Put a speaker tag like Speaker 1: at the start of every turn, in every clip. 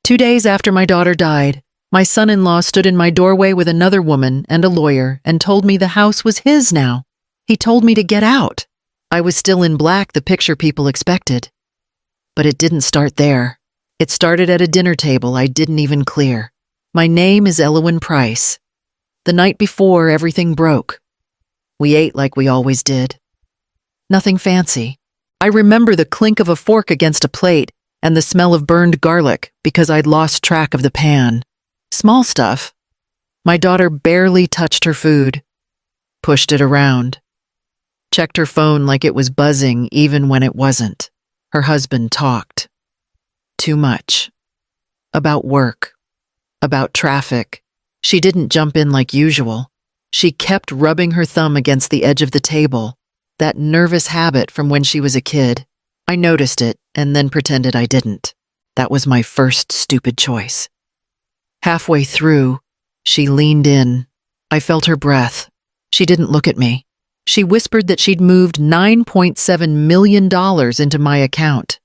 Speaker 1: 2 days after my daughter died, my son-in-law stood in my doorway with another woman and a lawyer and told me the house was his now. He told me to get out. I was still in black, the picture people expected. But it didn't start there. It started at a dinner table I didn't even clear. My name is Elowen Pryce. The night before, everything broke. We ate like we always did. Nothing fancy. I remember the clink of a fork against a plate and the smell of burned garlic because I'd lost track of the pan. Small stuff. My daughter barely touched her food, pushed it around, checked her phone like it was buzzing even when it wasn't. Her husband talked. Too much. About work. About traffic. She didn't jump in like usual. She kept rubbing her thumb against the edge of the table, that nervous habit from when she was a kid. I noticed it and then pretended I didn't. That was my first stupid choice. Halfway through, she leaned in. I felt her breath. She didn't look at me. She whispered that she'd moved $9.7 million into my account.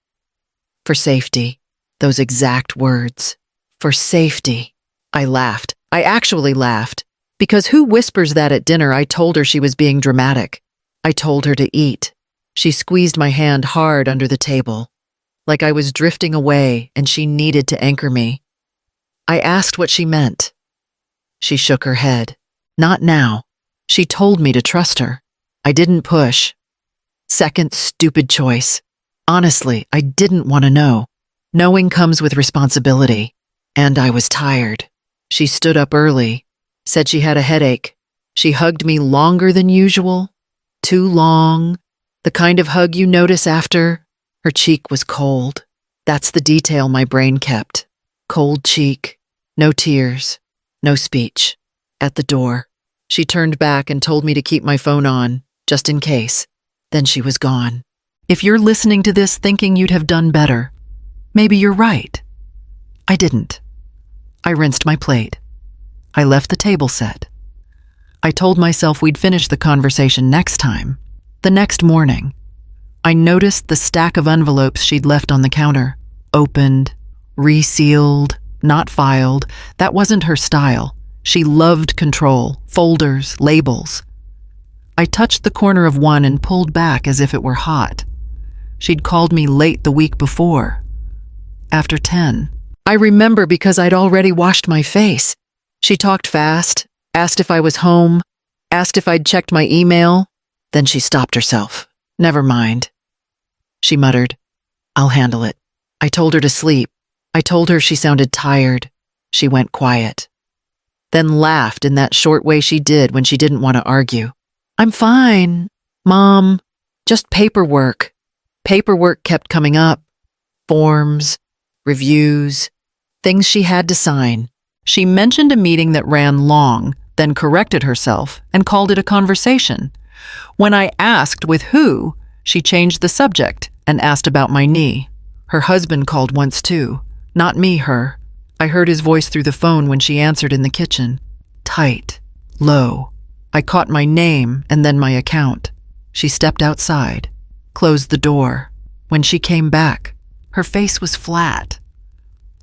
Speaker 1: For safety. Those exact words. For safety. I laughed. I actually laughed. Because who whispers that at dinner? I told her she was being dramatic. I told her to eat. She squeezed my hand hard under the table, like I was drifting away and she needed to anchor me. I asked what she meant. She shook her head. Not now. She told me to trust her. I didn't push. Second stupid choice. Honestly, I didn't want to know. Knowing comes with responsibility. And I was tired. She stood up early, said she had a headache. She hugged me longer than usual. Too long. The kind of hug you notice after. Her cheek was cold. That's the detail my brain kept. Cold cheek. No tears. No speech. At the door. She turned back and told me to keep my phone on, just in case. Then she was gone. If you're listening to this thinking you'd have done better, maybe you're right. I didn't. I rinsed my plate. I left the table set. I told myself we'd finish the conversation next time. The next morning, I noticed the stack of envelopes she'd left on the counter. Opened, resealed, not filed. That wasn't her style. She loved control, folders, labels. I touched the corner of one and pulled back as if it were hot. She'd called me late the week before. After 10. I remember because I'd already washed my face. She talked fast, asked if I was home, asked if I'd checked my email. Then she stopped herself. Never mind. She muttered, I'll handle it. I told her to sleep. I told her she sounded tired. She went quiet. Then laughed in that short way she did when she didn't want to argue. I'm fine, Mom. Just paperwork. Paperwork kept coming up. Forms, reviews, things she had to sign. She mentioned a meeting that ran long, then corrected herself and called it a conversation. When I asked with who, she changed the subject and asked about my knee. Her husband called once too. Not me, her. I heard his voice through the phone when she answered in the kitchen. Tight, low. I caught my name and then my account. She stepped outside, closed the door. When she came back, her face was flat,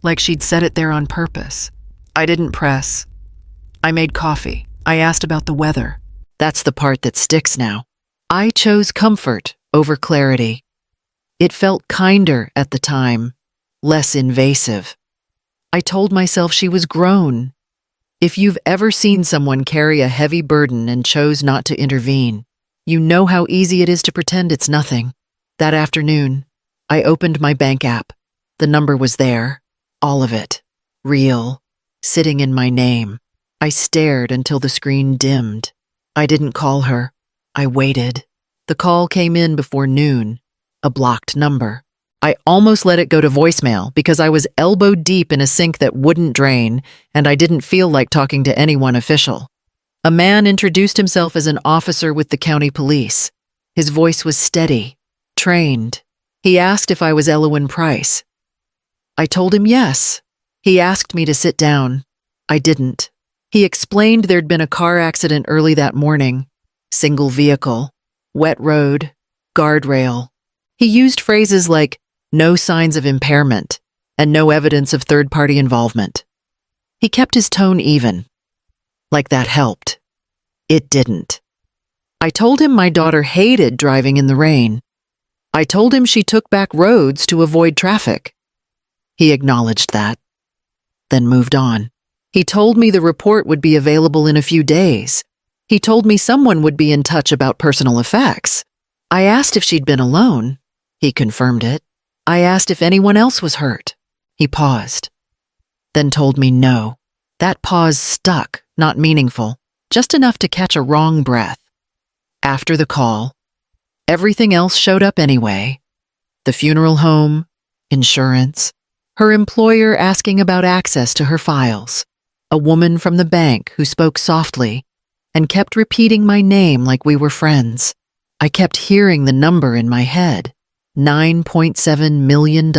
Speaker 1: like she'd set it there on purpose. I didn't press. I made coffee. I asked about the weather. That's the part that sticks now. I chose comfort over clarity. It felt kinder at the time, less invasive. I told myself she was grown. If you've ever seen someone carry a heavy burden and chose not to intervene, you know how easy it is to pretend it's nothing. That afternoon, I opened my bank app. The number was there, all of it, real, sitting in my name. I stared until the screen dimmed. I didn't call her. I waited. The call came in before noon, a blocked number. I almost let it go to voicemail because I was elbow deep in a sink that wouldn't drain, and I didn't feel like talking to anyone official. A man introduced himself as an officer with the county police. His voice was steady, trained. He asked if I was Elowen Pryce. I told him yes. He asked me to sit down. I didn't. He explained there'd been a car accident early that morning. Single vehicle, wet road, guardrail. He used phrases like, no signs of impairment, and no evidence of third-party involvement. He kept his tone even. Like that helped. It didn't. I told him my daughter hated driving in the rain. I told him she took back roads to avoid traffic. He acknowledged that, then moved on. He told me the report would be available in a few days. He told me someone would be in touch about personal effects. I asked if she'd been alone. He confirmed it. I asked if anyone else was hurt. He paused, then told me no. That pause stuck, not meaningful, just enough to catch a wrong breath. After the call, everything else showed up anyway. The funeral home, insurance, her employer asking about access to her files, a woman from the bank who spoke softly and kept repeating my name like we were friends. I kept hearing the number in my head, $9.7 million.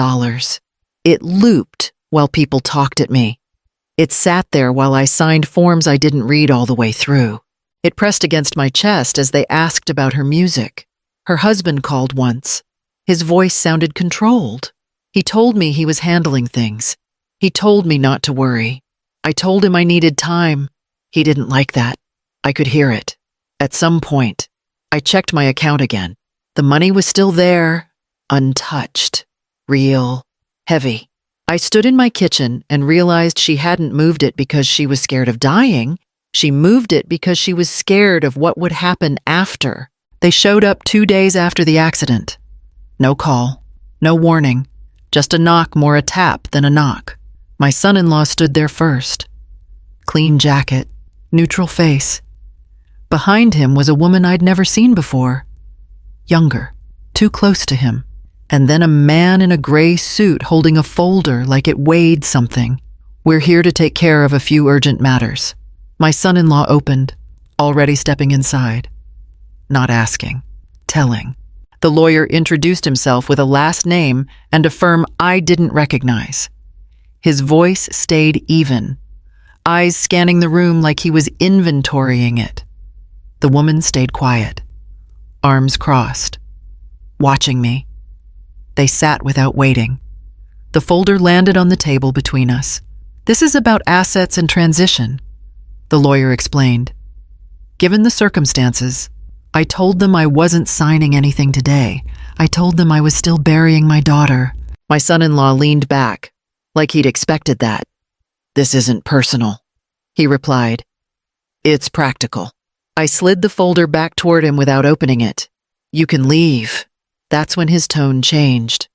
Speaker 1: It looped while people talked at me. It sat there while I signed forms I didn't read all the way through. It pressed against my chest as they asked about her music. Her husband called once. His voice sounded controlled. He told me he was handling things. He told me not to worry. I told him I needed time. He didn't like that. I could hear it. At some point, I checked my account again. The money was still there, untouched, real, heavy. I stood in my kitchen and realized she hadn't moved it because she was scared of dying. She moved it because she was scared of what would happen after. They showed up 2 days after the accident. No call, no warning, just a knock, more a tap than a knock. My son-in-law stood there first. Clean jacket, neutral face. Behind him was a woman I'd never seen before. Younger, too close to him. And then a man in a gray suit holding a folder like it weighed something. We're here to take care of a few urgent matters. My son-in-law opened, already stepping inside. Not asking, telling. The lawyer introduced himself with a last name and a firm I didn't recognize. His voice stayed even, eyes scanning the room like he was inventorying it. The woman stayed quiet, arms crossed, watching me. They sat without waiting. The folder landed on the table between us. This is about assets and transition, the lawyer explained. Given the circumstances, I told them I wasn't signing anything today. I told them I was still burying my daughter. My son-in-law leaned back, like he'd expected that. This isn't personal, he replied. It's practical. I slid the folder back toward him without opening it. You can leave. That's when his tone changed.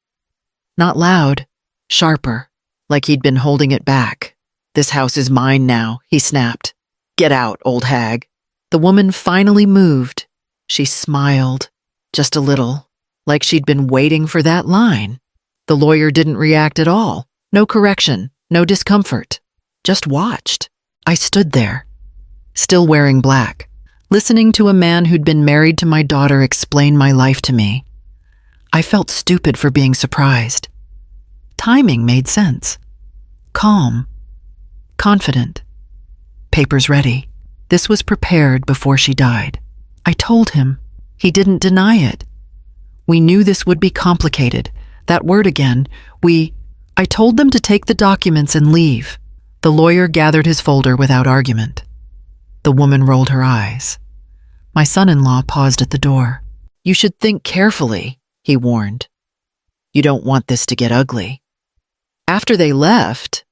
Speaker 1: Not loud, sharper, like he'd been holding it back. This house is mine now, he snapped. Get out, old hag. The woman finally moved. She smiled, just a little, like she'd been waiting for that line. The lawyer didn't react at all. No correction, no discomfort. Just watched. I stood there, still wearing black, listening to a man who'd been married to my daughter explain my life to me. I felt stupid for being surprised. Timing made sense. Calm. Confident. Papers ready. This was prepared before she died. I told him. He didn't deny it. We knew this would be complicated. That word again. I told them to take the documents and leave. The lawyer gathered his folder without argument. The woman rolled her eyes. My son-in-law paused at the door. You should think carefully, he warned. You don't want this to get ugly. After they left,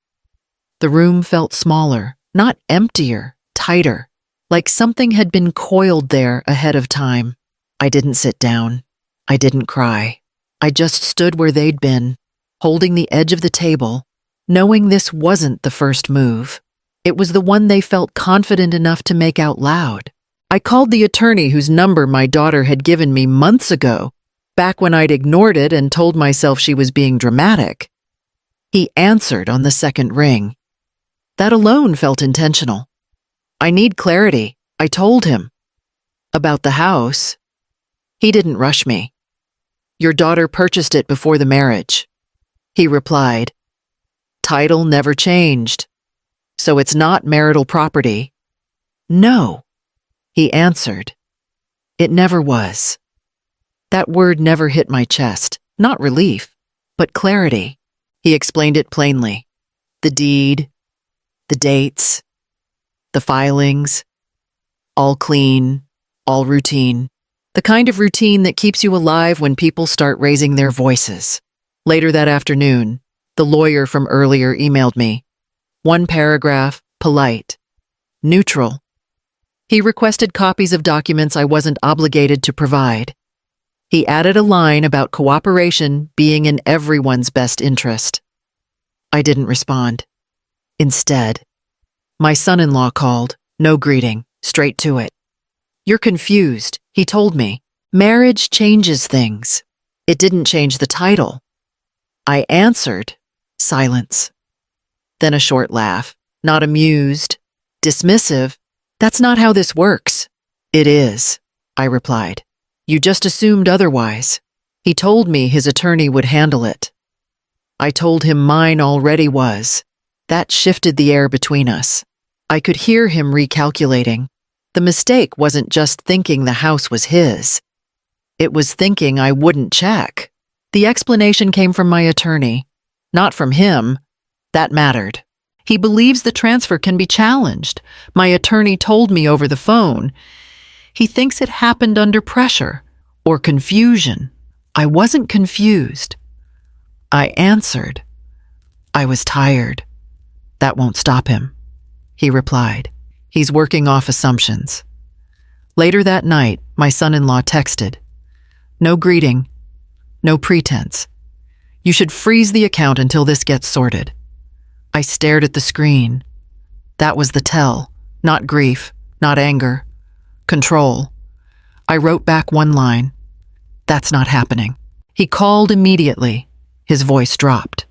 Speaker 1: the room felt smaller, not emptier, tighter, like something had been coiled there ahead of time. I didn't sit down. I didn't cry. I just stood where they'd been, holding the edge of the table, knowing this wasn't the first move. It was the one they felt confident enough to make out loud. I called the attorney whose number my daughter had given me months ago, back when I'd ignored it and told myself she was being dramatic. He answered on the second ring. That alone felt intentional. I need clarity, I told him. About the house. He didn't rush me. Your daughter purchased it before the marriage. He replied. Title never changed. So it's not marital property. No, he answered. It never was. That word never hit my chest, not relief, but clarity. He explained it plainly. The deed, the dates, the filings, all clean, all routine. The kind of routine that keeps you alive when people start raising their voices. Later that afternoon, the lawyer from earlier emailed me. One paragraph, polite, neutral. He requested copies of documents I wasn't obligated to provide. He added a line about cooperation being in everyone's best interest. I didn't respond. Instead, my son-in-law called, no greeting, straight to it. You're confused, he told me. Marriage changes things. It didn't change the title. I answered, silence. Then a short laugh, not amused, dismissive. That's not how this works. It is, I replied. You just assumed otherwise. He told me his attorney would handle it. I told him mine already was. That shifted the air between us. I could hear him recalculating. The mistake wasn't just thinking the house was his. It was thinking I wouldn't check. The explanation came from my attorney, not from him. That mattered. He believes the transfer can be challenged. My attorney told me over the phone. He thinks it happened under pressure or confusion. I wasn't confused. I answered. I was tired. That won't stop him. He replied. He's working off assumptions. Later that night, my son-in-law texted. No greeting. No pretense. You should freeze the account until this gets sorted. I stared at the screen. That was the tell. Not grief, not anger. Control. I wrote back one line. That's not happening. He called immediately. His voice dropped.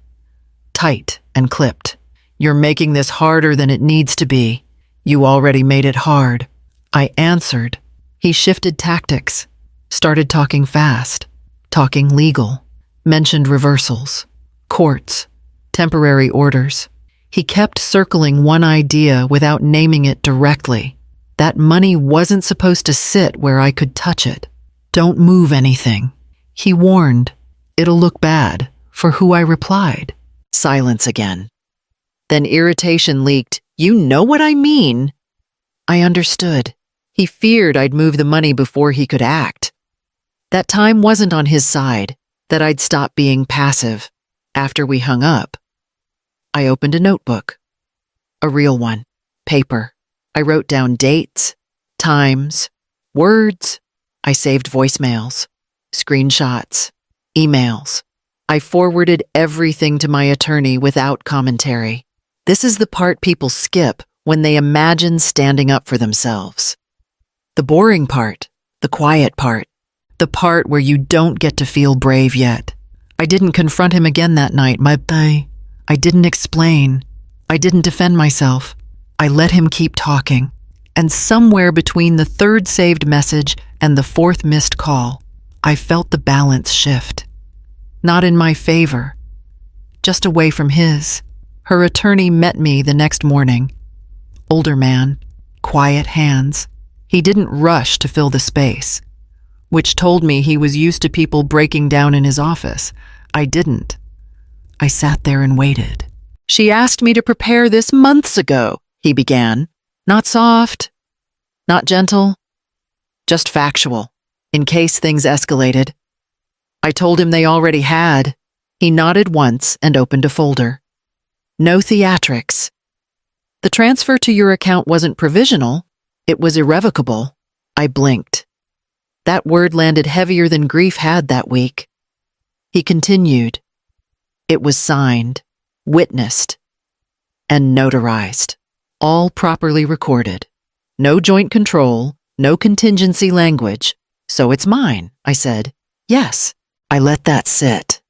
Speaker 1: Tight and clipped. You're making this harder than it needs to be. You already made it hard. I answered. He shifted tactics. Started talking fast. Talking legal. Mentioned reversals. Courts. Temporary orders. He kept circling one idea without naming it directly. That money wasn't supposed to sit where I could touch it. Don't move anything. He warned. It'll look bad. For who I replied. Silence again. Then irritation leaked. You know what I mean? I understood. He feared I'd move the money before he could act. That time wasn't on his side, that I'd stop being passive. After we hung up, I opened a notebook. A real one. Paper. I wrote down dates, times, words. I saved voicemails, screenshots, emails. I forwarded everything to my attorney without commentary. This is the part people skip when they imagine standing up for themselves. The boring part, the quiet part, the part where you don't get to feel brave yet. I didn't confront him again that night, I didn't explain. I didn't defend myself. I let him keep talking. And somewhere between the third saved message and the fourth missed call, I felt the balance shift. Not in my favor, just away from his. Her attorney met me the next morning. Older man, quiet hands. He didn't rush to fill the space, which told me he was used to people breaking down in his office. I didn't. I sat there and waited. She asked me to prepare this months ago, he began. Not soft, not gentle, just factual, in case things escalated. I told him they already had. He nodded once and opened a folder. No theatrics. The transfer to your account wasn't provisional. It was irrevocable. I blinked. That word landed heavier than grief had that week. He continued. It was signed, witnessed, and notarized. All properly recorded. No joint control, no contingency language. So it's mine, I said. Yes. I let that sit.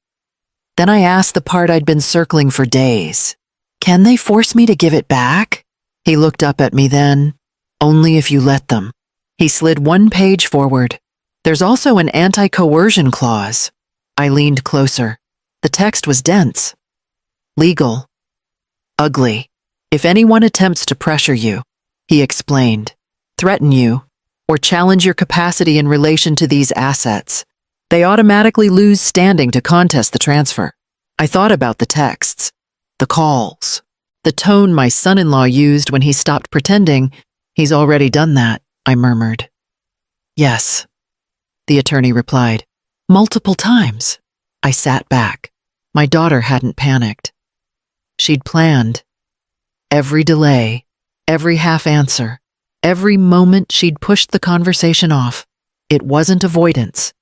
Speaker 1: Then I asked the part I'd been circling for days. Can they force me to give it back? He looked up at me then. Only if you let them. He slid one page forward. There's also an anti-coercion clause. I leaned closer. The text was dense. Legal. Ugly. If anyone attempts to pressure you, he explained, threaten you, or challenge your capacity in relation to these assets, they automatically lose standing to contest the transfer. I thought about the texts, the calls, the tone my son-in-law used when he stopped pretending. He's already done that, I murmured. Yes, the attorney replied. Multiple times. I sat back. My daughter hadn't panicked. She'd planned. Every delay, every half answer, every moment she'd pushed the conversation off. It wasn't avoidance.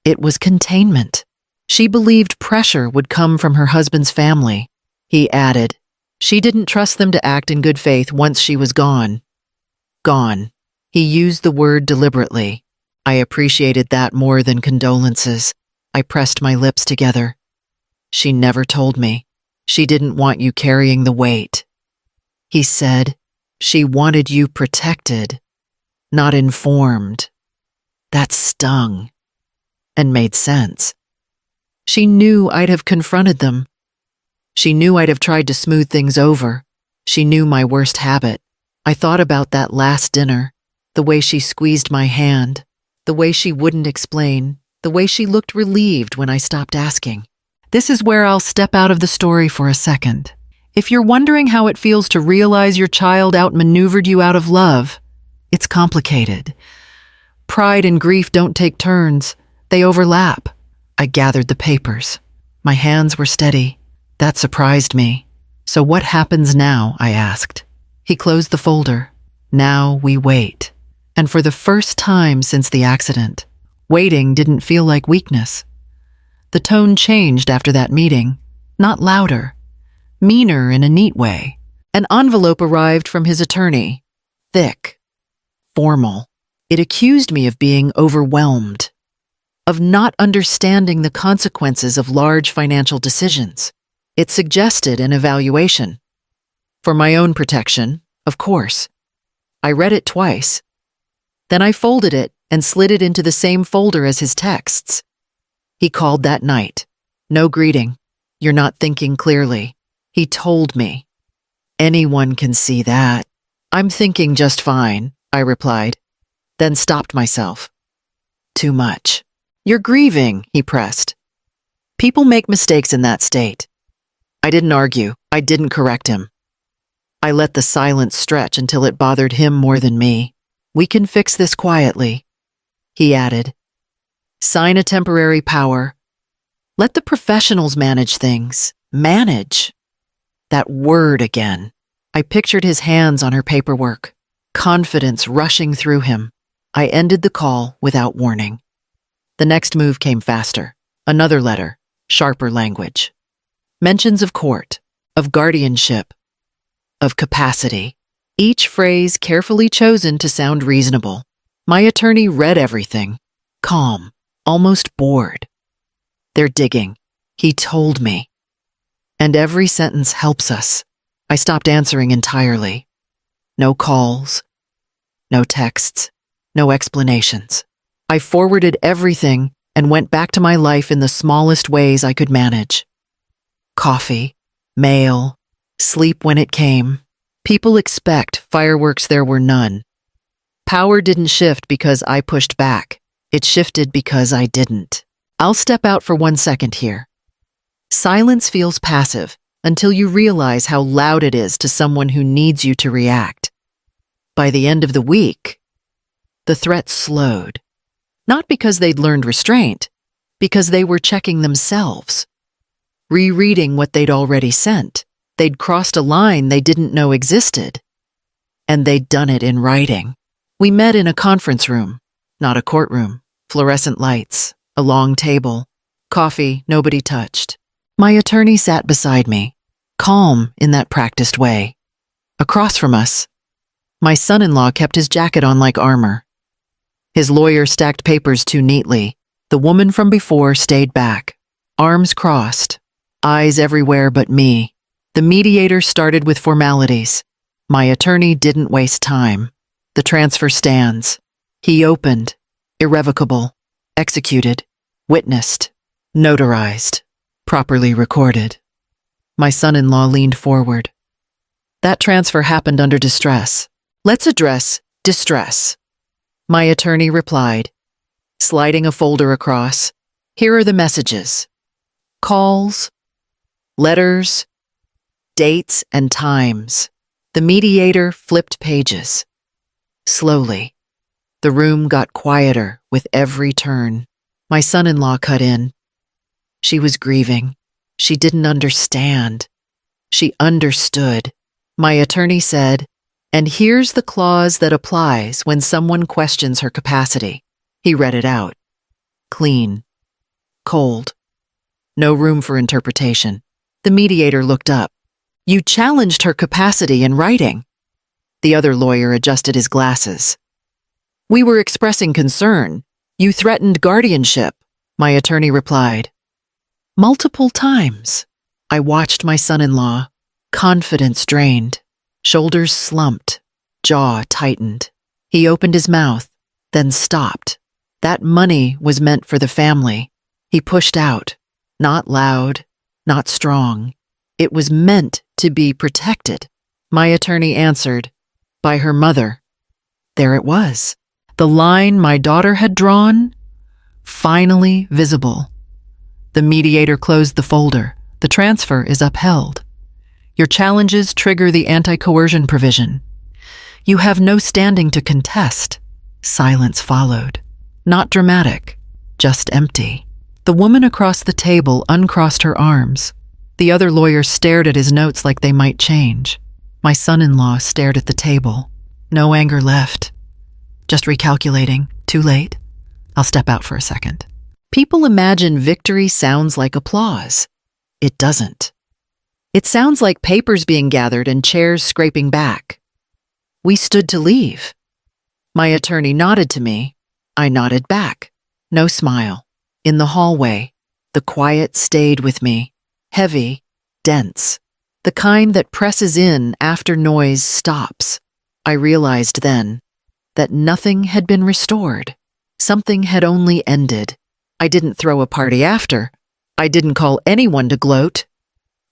Speaker 1: It was containment. She believed pressure would come from her husband's family. He added, she didn't trust them to act in good faith once she was gone. Gone. He used the word deliberately. I appreciated that more than condolences. I pressed my lips together. She never told me. She didn't want you carrying the weight. He said, she wanted you protected, not informed. That stung and made sense. She knew I'd have confronted them. She knew I'd have tried to smooth things over. She knew my worst habit. I thought about that last dinner, the way she squeezed my hand, the way she wouldn't explain, the way she looked relieved when I stopped asking. This is where I'll step out of the story for a second. If you're wondering how it feels to realize your child outmaneuvered you out of love, it's complicated. Pride and grief don't take turns. They overlap. I gathered the papers. My hands were steady. That surprised me. So what happens now? I asked. He closed the folder. Now we wait. And for the first time since the accident, waiting didn't feel like weakness. The tone changed after that meeting. Not louder. Meaner in a neat way. An envelope arrived from his attorney. Thick. Formal. It accused me of being overwhelmed. Of not understanding the consequences of large financial decisions. It suggested an evaluation. For my own protection, of course. I read it twice. Then I folded it and slid it into the same folder as his texts. He called that night. No greeting. You're not thinking clearly. He told me. Anyone can see that. I'm thinking just fine, I replied, then stopped myself. Too much. You're grieving, he pressed. People make mistakes in that state. I didn't argue. I didn't correct him. I let the silence stretch until it bothered him more than me. We can fix this quietly, he added. Sign a temporary power. Let the professionals manage things. Manage. That word again. I pictured his hands on her paperwork, confidence rushing through him. I ended the call without warning. The next move came faster. Another letter, sharper language. Mentions of court, of guardianship, of capacity. Each phrase carefully chosen to sound reasonable. My attorney read everything, calm, almost bored. They're digging, he told me. And every sentence helps us. I stopped answering entirely. No calls, no texts, no explanations. I forwarded everything and went back to my life in the smallest ways I could manage. Coffee, mail, sleep when it came. People expect fireworks, there were none. Power didn't shift because I pushed back. It shifted because I didn't. I'll step out for 1 second here. Silence feels passive until you realize how loud it is to someone who needs you to react. By the end of the week, the threats slowed. Not because they'd learned restraint, because they were checking themselves. Rereading what they'd already sent. They'd crossed a line they didn't know existed. And they'd done it in writing. We met in a conference room, not a courtroom. Fluorescent lights, a long table, coffee nobody touched. My attorney sat beside me, calm in that practiced way. Across from us, my son-in-law kept his jacket on like armor. His lawyer stacked papers too neatly. The woman from before stayed back, arms crossed, eyes everywhere but me. The mediator started with formalities. My attorney didn't waste time. The transfer stands. He opened, irrevocable, executed, witnessed, notarized, properly recorded. My son-in-law leaned forward. That transfer happened under distress. Let's address distress. My attorney replied, sliding a folder across. Here are the messages. Calls, Letters, dates, and times. The mediator flipped pages. Slowly, the room got quieter with every turn. My son-in-law cut in. She was grieving. She didn't understand. She understood. My attorney said, "And here's the clause that applies when someone questions her capacity." He read it out. Clean. Cold. No room for interpretation. The mediator looked up. "You challenged her capacity in writing." The other lawyer adjusted his glasses. "We were expressing concern. You threatened guardianship," my attorney replied. Multiple times, I watched my son-in-law, confidence drained, shoulders slumped, jaw tightened. He opened his mouth, then stopped. That money was meant for the family. He pushed out, not loud, not strong. It was meant to be protected. My attorney answered, "By her mother." There it was. The line my daughter had drawn, finally visible. The mediator closed the folder. The transfer is upheld. Your challenges trigger the anti-coercion provision. You have no standing to contest. Silence followed. Not dramatic, just empty. The woman across the table uncrossed her arms. The other lawyer stared at his notes like they might change. My son-in-law stared at the table. No anger left. Just recalculating. Too late? I'll step out for a second. People imagine victory sounds like applause. It doesn't. It sounds like papers being gathered and chairs scraping back. We stood to leave. My attorney nodded to me. I nodded back. No smile. In the hallway, the quiet stayed with me. Heavy, dense. The kind that presses in after noise stops. I realized then that nothing had been restored. Something had only ended. I didn't throw a party after. I didn't call anyone to gloat.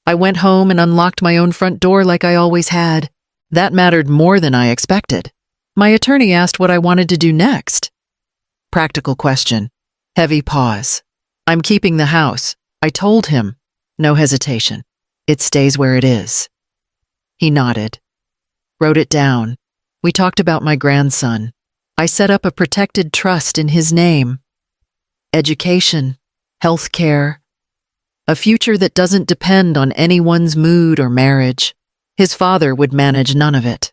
Speaker 1: I went home and unlocked my own front door like I always had. That mattered more than I expected. My attorney asked what I wanted to do next. Practical question. Heavy pause. I'm keeping the house. I told him. No hesitation. It stays where it is. He nodded. Wrote it down. We talked about my grandson. I set up a protected trust in his name. Education, health care, a future that doesn't depend on anyone's mood or marriage. His father would manage none of it.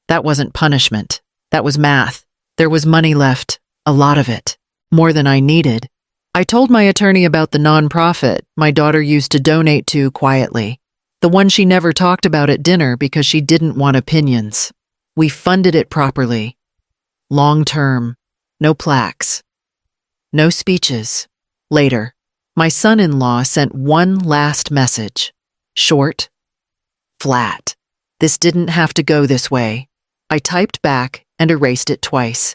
Speaker 1: That wasn't punishment. That was math. There was money left, a lot of it, more than I needed. I told my attorney about the nonprofit my daughter used to donate to quietly, the one she never talked about at dinner because she didn't want opinions. We funded it properly. Long term, no plaques. No speeches. Later, my son-in-law sent one last message. Short, flat. This didn't have to go this way. I typed back and erased it twice.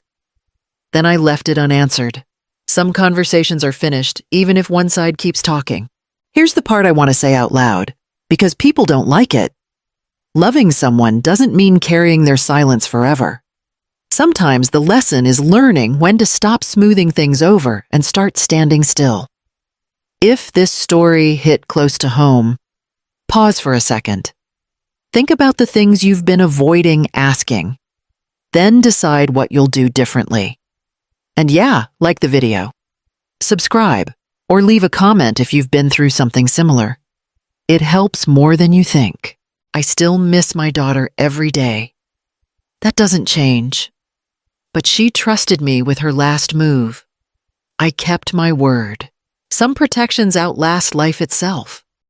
Speaker 1: Then I left it unanswered. Some conversations are finished, even if one side keeps talking. Here's the part I want to say out loud, because people don't like it. Loving someone doesn't mean carrying their silence forever. Sometimes the lesson is learning when to stop smoothing things over and start standing still. If this story hit close to home, pause for a second. Think about the things you've been avoiding asking. Then decide what you'll do differently. And yeah, like the video. Subscribe or leave a comment if you've been through something similar. It helps more than you think. I still miss my daughter every day. That doesn't change. But she trusted me with her last move. I kept my word. Some protections outlast life itself.